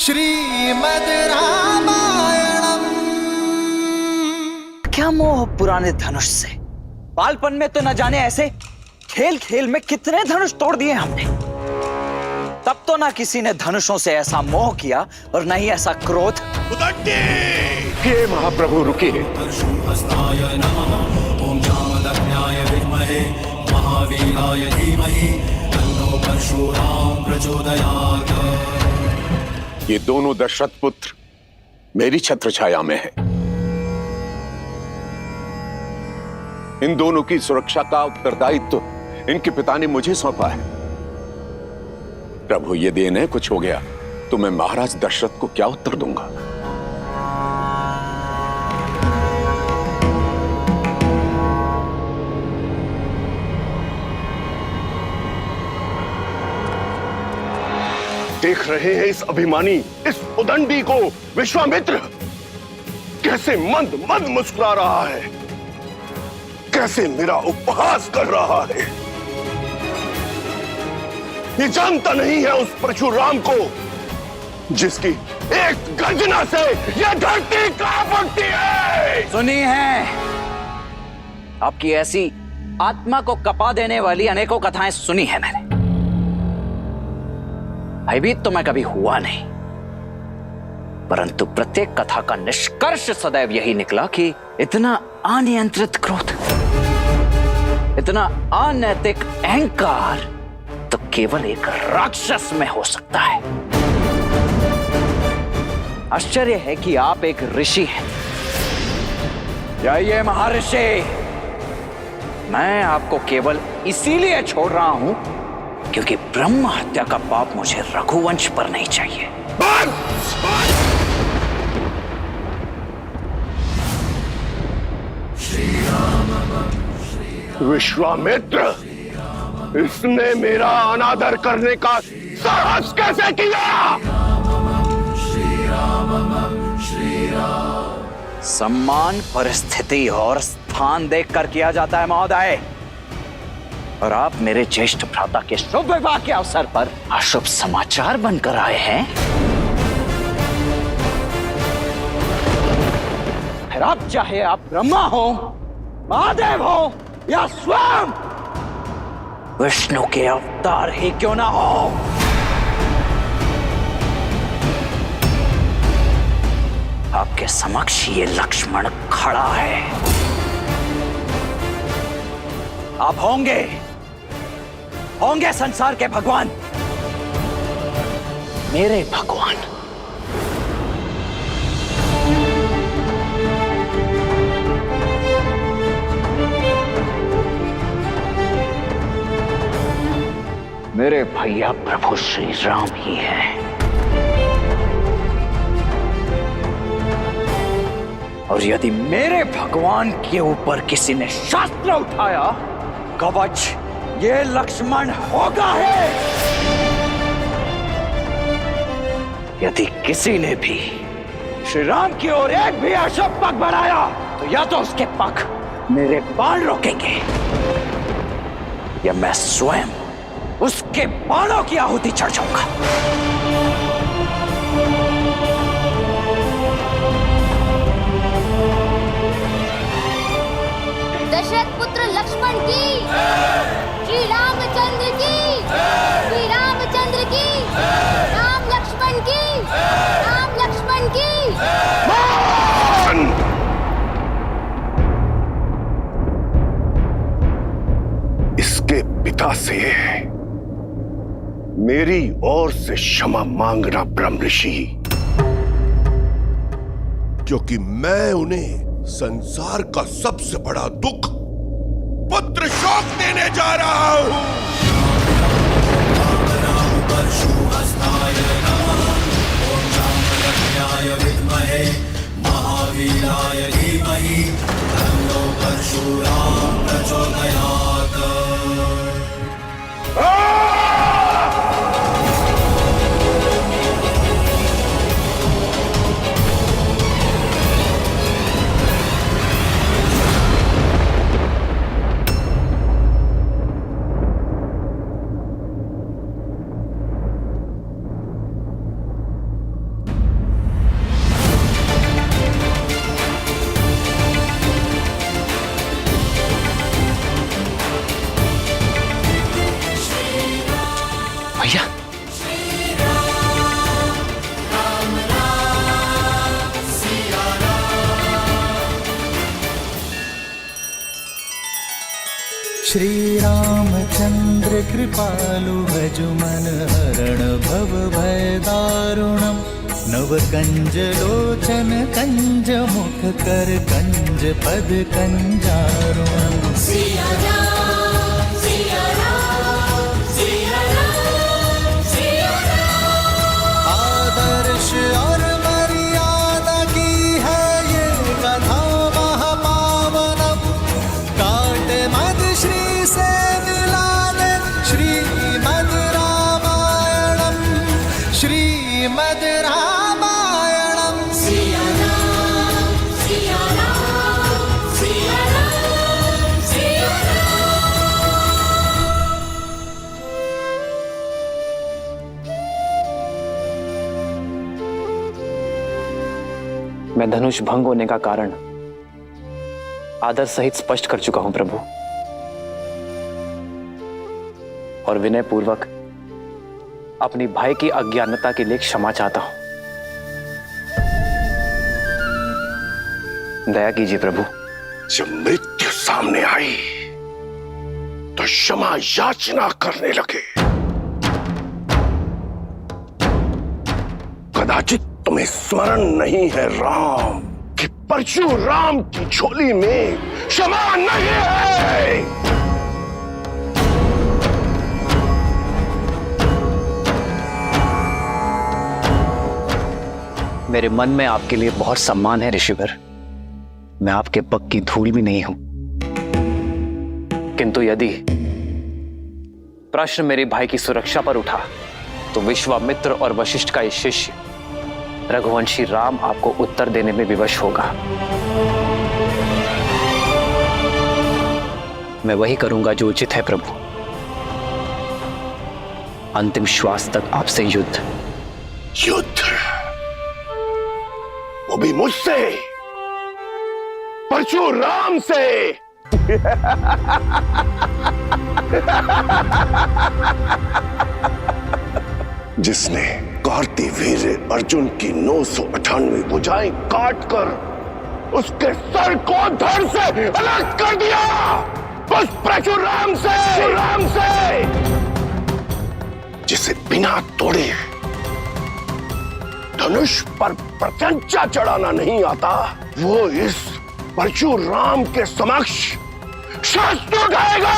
श्रीमद् रामायणम। क्या मोह पुराने धनुष से। बालपन में तो न जाने ऐसे खेल खेल में कितने धनुष तोड़ दिए हमने। तब तो ना किसी ने धनुषों से ऐसा मोह किया और न ही ऐसा क्रोध। हे महाप्रभु रुकिए। ये दोनों दशरथ पुत्र मेरी छत्र छाया में हैं। इन दोनों की सुरक्षा का उत्तरदायित्व इनके पिता ने मुझे सौंपा है। प्रभु ये देन है, कुछ हो गया तो मैं महाराज दशरथ को क्या उत्तर दूंगा। देख रहे हैं इस अभिमानी, इस उदंडी को विश्वामित्र कैसे मंद मंद मुस्कुरा रहा है, कैसे मेरा उपहास कर रहा है। ये जानता नहीं है उस परशुराम को जिसकी एक गर्जना से यह धरती कांप उठती है। सुनी है आपकी ऐसी आत्मा को कपा देने वाली अनेकों कथाएं सुनी है मैंने। भयभीत तो मैं कभी हुआ नहीं, परंतु प्रत्येक कथा का निष्कर्ष सदैव यही निकला कि इतना अनियंत्रित क्रोध, इतना अनैतिक अहंकार तो केवल एक राक्षस में हो सकता है। आश्चर्य है कि आप एक ऋषि हैं। जाइए महर्षि, मैं आपको केवल इसीलिए छोड़ रहा हूं क्योंकि ब्रह्म हत्या का पाप मुझे रघुवंश पर नहीं चाहिए। विश्वामित्र, इसने मेरा अनादर करने का साहस कैसे किया? सम्मान परिस्थिति और स्थान देखकर किया जाता है महोदय, और आप मेरे ज्येष्ठ भ्राता के शुभ विवाह के अवसर पर अशुभ समाचार बनकर आए हैं। फिर आप चाहे आप ब्रह्मा हो, महादेव हो या स्वयं विष्णु के अवतार ही क्यों ना हो, आपके समक्ष ये लक्ष्मण खड़ा है। आप होंगे संसार के भगवान, मेरे भगवान। मेरे भैया प्रभु श्री राम ही हैं। और यदि मेरे भगवान के ऊपर किसी ने शास्त्र उठाया, कवच ये लक्ष्मण होगा है। यदि किसी ने भी श्री राम की ओर एक भी अशुभ पग बढ़ाया तो या तो उसके पग मेरे बाण रोकेंगे या मैं स्वयं उसके बाणों की आहुति चढ़ जाऊंगा। दशरथ पुत्र लक्ष्मण की, श्री रामचंद्र की, श्री रामचंद्र की, राम लक्ष्मण की, राम लक्ष्मण की। इसके पिता से मेरी ओर से क्षमा मांगना ब्रह्म ऋषि, क्योंकि मैं उन्हें संसार का सबसे बड़ा दुख पुत्र शोक देने जा रहा हूं। महावीराय धीमहि तन्नो परशुराम प्रचोदयात्। श्री रामचंद्र कृपालु भजु मन हरण भव भय दारुणम नव कंज लोचन कंज मुख कर कंज पद कंजारुणम सिया राम सिया राम सिया राम सिया राम। आदर्श और मर्यादा की है ये कथा महापावनम काट मद श्री से मिला दे श्रीमद रामायणम श्रीमद रामायणम सिया राम सिया राम सिया राम सिया राम। मैं धनुष भंग होने का कारण आदर सहित स्पष्ट कर चुका हूं प्रभु, और विनय पूर्वक अपनी भाई की अज्ञानता के लिए क्षमा चाहता हूं। दया कीजिए प्रभु। जब मृत्यु सामने आई तो क्षमा याचना करने लगे। कदाचित तुम्हें स्मरण नहीं है राम कि परशुराम की झोली में क्षमा नहीं है। मेरे मन में आपके लिए बहुत सम्मान है ऋषिवर, मैं आपके पग की धूल भी नहीं हूं, किंतु यदि प्रश्न मेरे भाई की सुरक्षा पर उठा तो विश्वामित्र और वशिष्ठ का ये शिष्य रघुवंशी राम आपको उत्तर देने में विवश होगा। मैं वही करूंगा जो उचित है प्रभु। अंतिम श्वास तक आपसे युद्ध। युद्ध वो भी मुझसे, परशुराम से। जिसने कार्तिवीर्य अर्जुन की 998 भुजाएं काटकर उसके सर को धड़ से अलग कर दिया, उस परशुराम से, जिसे बिना तोड़े धनुष पर प्रत्यंचा चढ़ाना नहीं आता, वो इस परशुराम के समक्ष शस्त्र उठाएगा।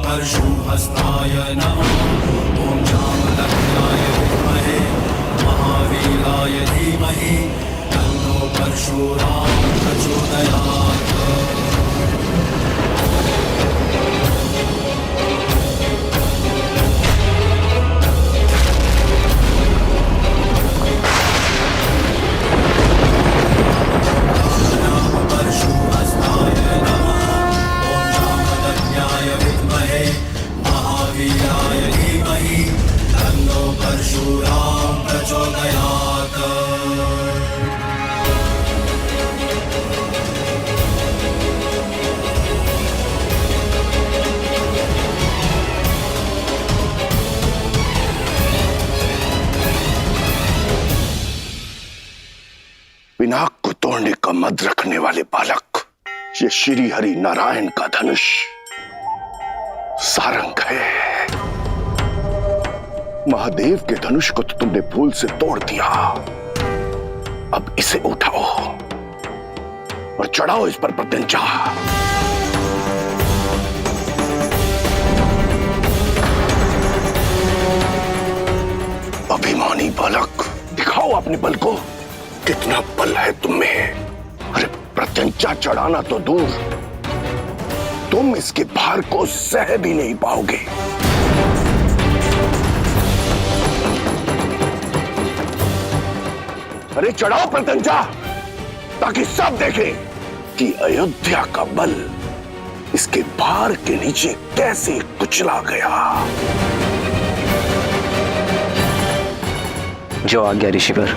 परशुहस्ताय नमः। ओम जामदग्नाय विद्महे महावीराय धीमहि तन्नो परशुराम प्रचोदयात्। परशुहस्ताय नमः। ओम जामदग्नाय विद्महे महावीराय धीमहि तन्नो परशुराम प्रचोदयात्। पिनाक को तोड़ने का मद रखने वाले बालक, ये श्री हरि नारायण का धनुष सारंग है। महादेव के धनुष को तो तुमने भूल से तोड़ दिया, अब इसे उठाओ और चढ़ाओ इस पर प्रत्यंचा। अभिमानी बालक, दिखाओ अपने बल को, कितना बल है तुम में। अरे प्रत्यंचा चढ़ाना तो दूर, तुम इसके भार को सह भी नहीं पाओगे। अरे चढ़ाओ प्रत्यंचा, ताकि सब देखें कि अयोध्या का बल इसके भार के नीचे कैसे कुचला गया। जो आज्ञा ऋषिवर।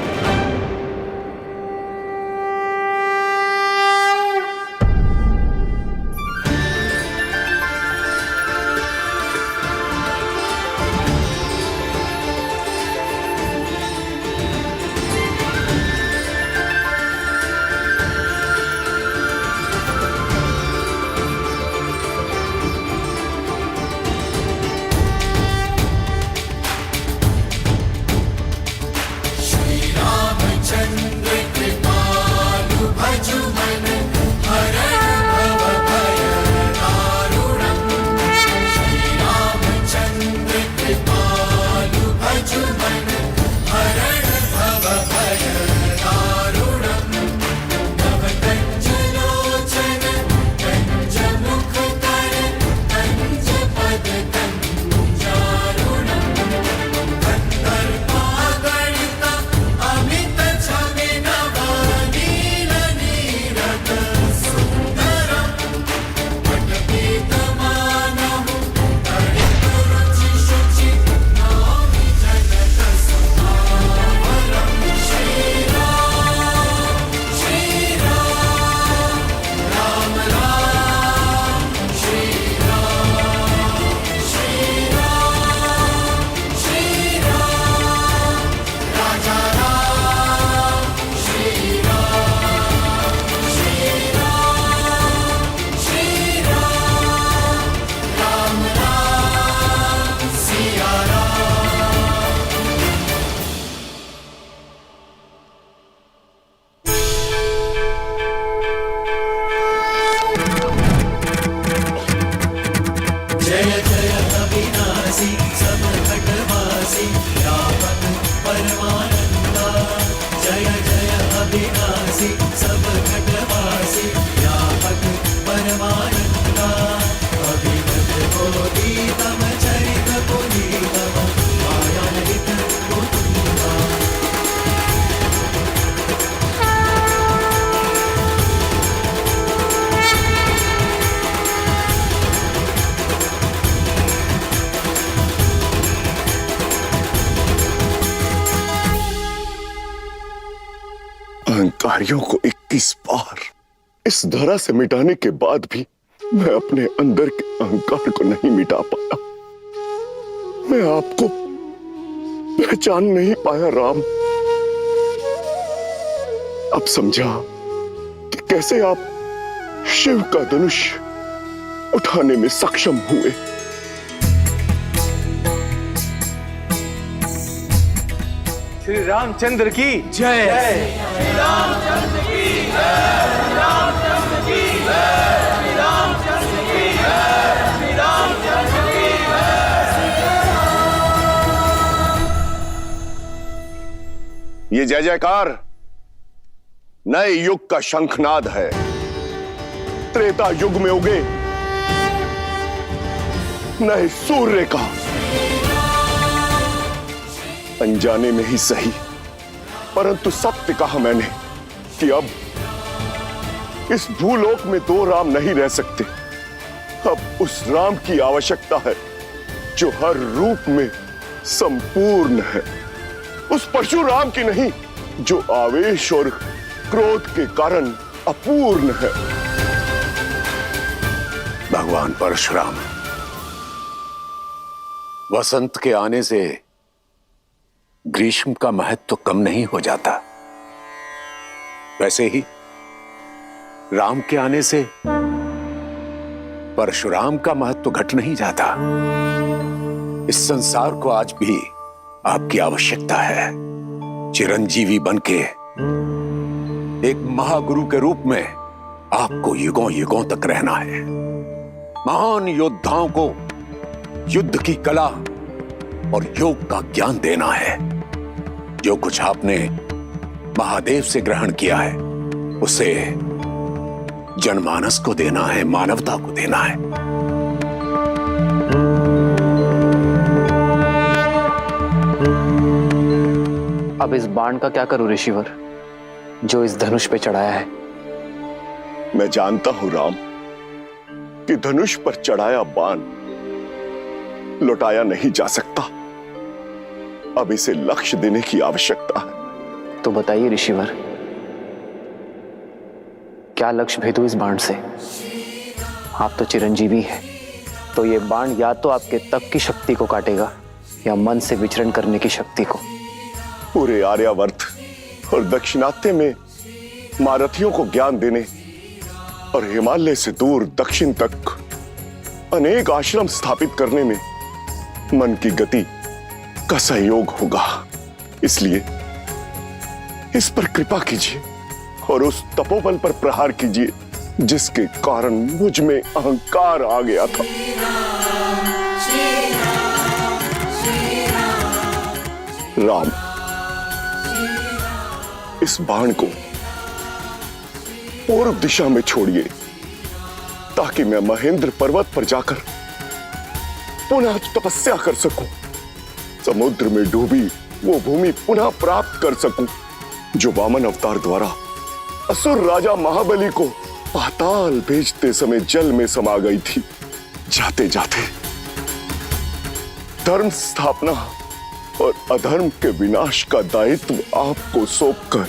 जय जय अविनाशी सब घटवासी व्यापक परमानंदा जय जय अविनाशी सब घटवासी व्यापक परमानंदा अभिमत बोधितम चरित पुनीतम मायाललित मुकुंदा अहंकारियों को 21 बार इस धरा से मिटाने के बाद भी मैं अपने अंदर के अहंकार को नहीं मिटा पाया। मैं आपको पहचान नहीं पाया राम। अब समझा कि कैसे आप शिव का धनुष उठाने में सक्षम हुए। श्री रामचंद्र की जय। ये जय जयकार नए युग का शंखनाद है। त्रेता युग में उगे नए सूर्य का। अनजाने में ही सही परंतु सत्य कहा मैंने कि अब इस भूलोक में दो राम नहीं रह सकते। अब उस राम की आवश्यकता है जो हर रूप में संपूर्ण है। उस परशुराम की नहीं जो आवेश और क्रोध के कारण अपूर्ण है। भगवान परशुराम, वसंत के आने से ग्रीष्म का महत्व तो कम नहीं हो जाता, वैसे ही राम के आने से परशुराम का महत्व तो घट नहीं जाता। इस संसार को आज भी आपकी आवश्यकता है। चिरंजीवी बनके एक महागुरु के रूप में आपको युगों युगों तक रहना है। महान योद्धाओं को युद्ध की कला और योग का ज्ञान देना है। जो कुछ आपने महादेव से ग्रहण किया है उसे जनमानस को देना है, मानवता को देना है। अब इस बाण का क्या करूं ऋषिवर जो इस धनुष पे चढ़ाया है? मैं जानता हूं राम कि धनुष पर चढ़ाया बाण लौटाया नहीं जा सकता। अब इसे लक्ष्य देने की आवश्यकता है। तो बताइए ऋषिवर, क्या लक्ष्य भेदू इस बाण से? आप तो चिरंजीवी हैं, तो ये बाण या तो आपके तप की शक्ति को काटेगा या मन से विचरण करने की शक्ति को। पूरे आर्यावर्त और दक्षिणात्य में महारथियों को ज्ञान देने और हिमालय से दूर दक्षिण तक अनेक आश्रम स्थापित करने में मन की गति का सहयोग होगा। इसलिए इस पर कृपा कीजिए और उस तपोबल पर प्रहार कीजिए जिसके कारण मुझ में अहंकार आ गया था। राम, इस बाण को पूर्व दिशा में छोड़िए ताकि मैं महेंद्र पर्वत पर जाकर पुनः तपस्या कर सकूं। समुद्र में डूबी वो भूमि पुनः प्राप्त कर सकूं जो वामन अवतार द्वारा असुर राजा महाबली को पाताल भेजते समय जल में समा गई थी। जाते जाते धर्म स्थापना और अधर्म के विनाश का दायित्व आपको सौंपकर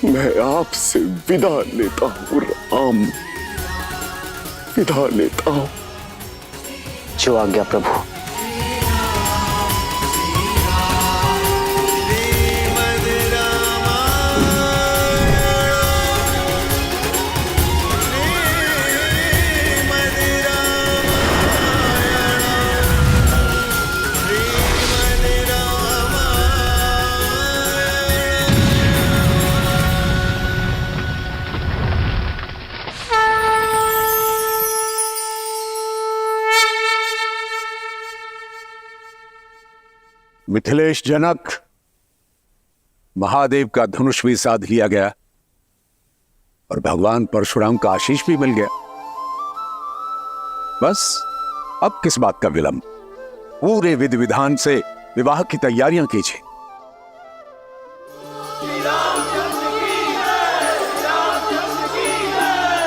मैं आपसे विदा लेता हूं राम, विदा लेता हूं। जो आज्ञा प्रभु। मिथिलेश जनक, महादेव का धनुष भी साध लिया गया और भगवान परशुराम का आशीष भी मिल गया। बस अब किस बात का विलंब? पूरे विधि विधान से विवाह की तैयारियां कीजिए।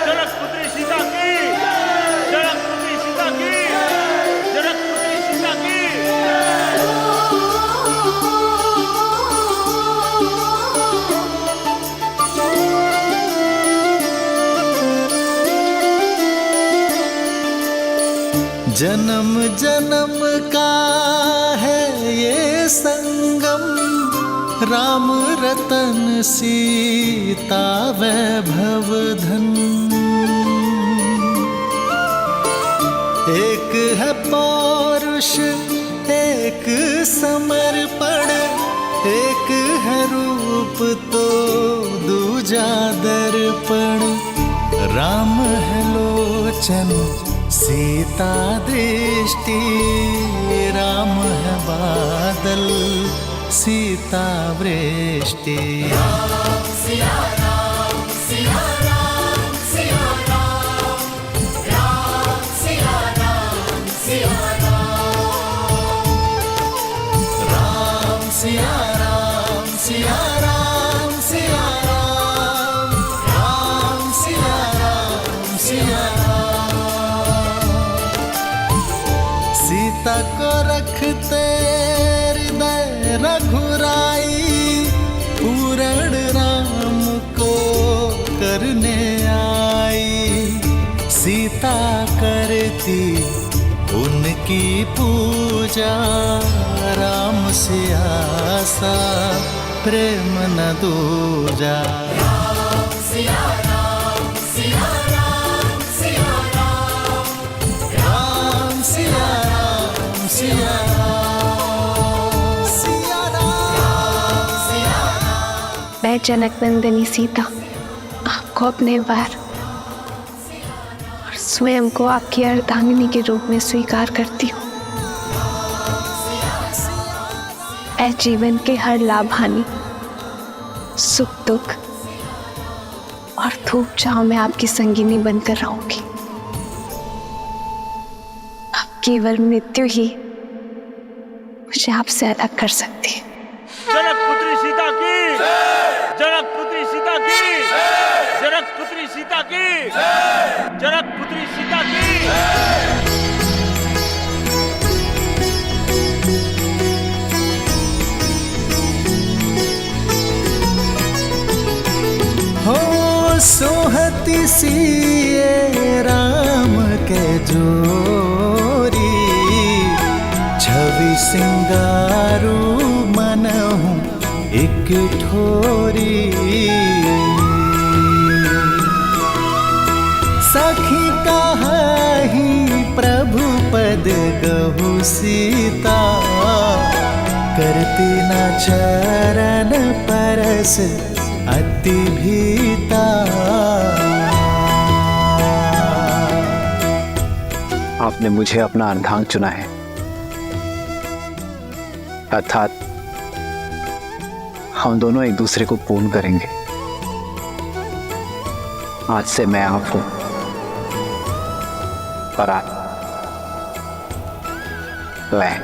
जनकपुत्री सीता की, जनकपुत्री सीता की, जनकपुत्री सीता की। जन्म जन्म का है ये संगम, राम रतन सीता वैभव धन। एक है पौरुष एक समर्पण, एक है रूप तो दूजा दर्पण। राम है लोचन सीता दृष्टि, राम है बादल सीता वृष्टि। सिया राम सिया राम सिया राम, राम सिया राम सिया राम, राम सिया राम सिया राम सिया राम, राम सिया राम सिया राम। सीता को रखते हृदय रघुराई, पूर्ण राम को करने आई। सीता करती उनकी पूजा, राम से आसा प्रेम न दूजा। राम सिया राम सिया राम सिया राम, राम सिया राम सिया राम सिया राम सिया राम। मैं जनक नंदिनी सीता आपको अपने वार और स्वयं को आपकी अर्धांगिनी के रूप में स्वीकार करती हूँ। मैं जीवन के हर लाभ हानि, सुख दुख और धूप छांव में आपकी संगिनी बनकर रहूंगी। अब केवल मृत्यु ही मुझे आपसे अलग कर सकती है। जनकपुत्री सीता की, जनकपुत्री सीता की, जनकपुत्री सीता की, जनकपुत्री सीता की। हो सोहती सिए राम के जोरी, छवि सिंगारू मनहूँ एक ठोरी। सखी कहाही प्रभु पद गहु सीता, करती न चरण परस अति भीता। आपने मुझे अपना अर्धांग चुना है, अर्थात हम दोनों एक दूसरे को पूर्ण करेंगे। आज से मैं आप हूं और आप मैं,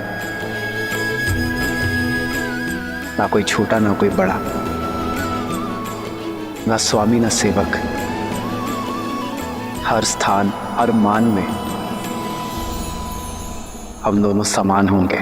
ना कोई छोटा ना कोई बड़ा, ना स्वामी ना सेवक। हर स्थान हर मान में हम दोनों समान होंगे।